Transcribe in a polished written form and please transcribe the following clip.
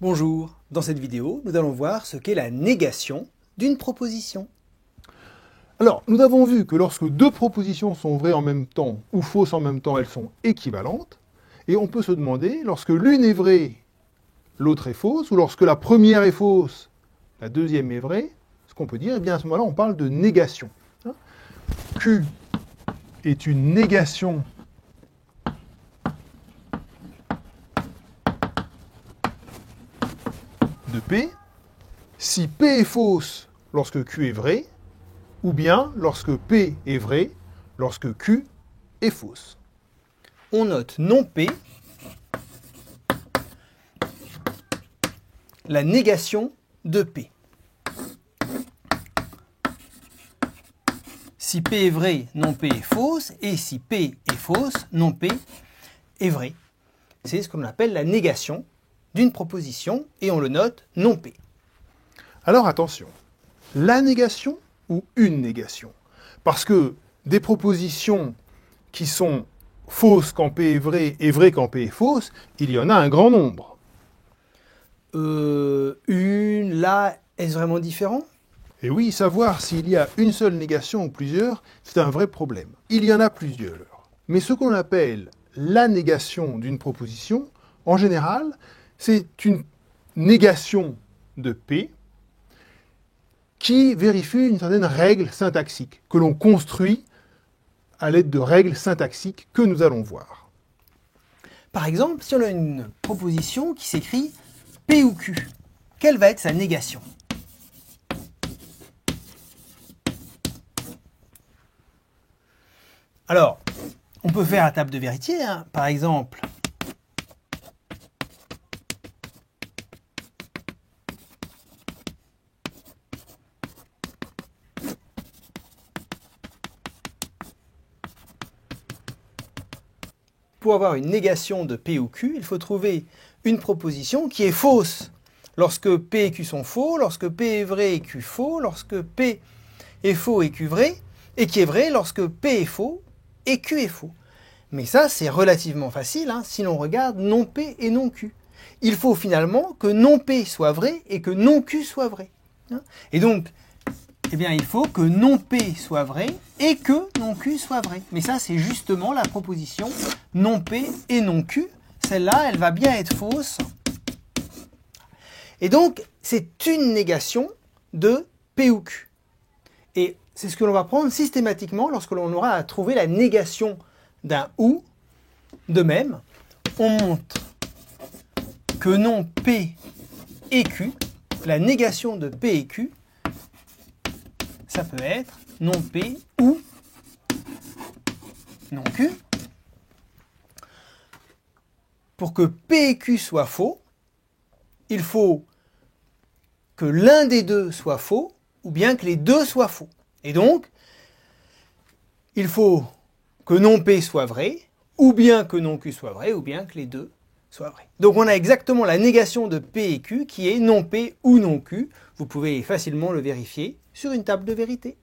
Bonjour, dans cette vidéo, nous allons voir ce qu'est la négation d'une proposition. Alors, nous avons vu que lorsque deux propositions sont vraies en même temps ou fausses en même temps, elles sont équivalentes. Et on peut se demander, lorsque l'une est vraie, l'autre est fausse, ou lorsque la première est fausse, la deuxième est vraie, ce qu'on peut dire, eh bien à ce moment-là, on parle de négation. Q est une négation de P si P est fausse lorsque Q est vrai, ou bien lorsque P est vrai lorsque Q est fausse. On note non P, la négation de P. Si P est vrai, non P est fausse, et si P est fausse, non P est vrai. C'est ce qu'on appelle la négation d'une proposition, et on le note non P. Alors attention, la négation ou une négation? Parce que des propositions qui sont fausses quand P est vrai et vraies quand P est fausse, il y en a un grand nombre. Là, est-ce vraiment différent? Et oui, savoir s'il y a une seule négation ou plusieurs, c'est un vrai problème. Il y en a plusieurs. Mais ce qu'on appelle la négation d'une proposition, en général, c'est une négation de P qui vérifie une certaine règle syntaxique, que l'on construit à l'aide de règles syntaxiques que nous allons voir. Par exemple, si on a une proposition qui s'écrit P ou Q, quelle va être sa négation? Alors, on peut faire la table de vérité, hein. Par exemple, pour avoir une négation de P ou Q, il faut trouver une proposition qui est fausse lorsque P et Q sont faux, lorsque P est vrai et Q faux, lorsque P est faux et Q vrai, et qui est vrai lorsque P est faux et Q est faux. Mais ça, c'est relativement facile, hein, si l'on regarde non P et non Q. Il faut finalement que non P soit vrai et que non Q soit vrai. Et donc, eh bien, il faut que non P soit vrai et que non Q soit vrai. Mais ça, c'est justement la proposition non P et non Q. Celle-là, elle va bien être fausse. Et donc, c'est une négation de P ou Q. Et c'est ce que l'on va prendre systématiquement lorsque l'on aura à trouver la négation d'un ou. De même, on montre que non P et Q, la négation de P et Q, ça peut être non P ou non Q. Pour que P et Q soient faux, il faut que l'un des deux soit faux, ou bien que les deux soient faux. Et donc, il faut que non P soit vrai, ou bien que non Q soit vrai, ou bien que les deux soient vrais. Donc on a exactement la négation de P et Q qui est non P ou non Q. Vous pouvez facilement le vérifier sur une table de vérité.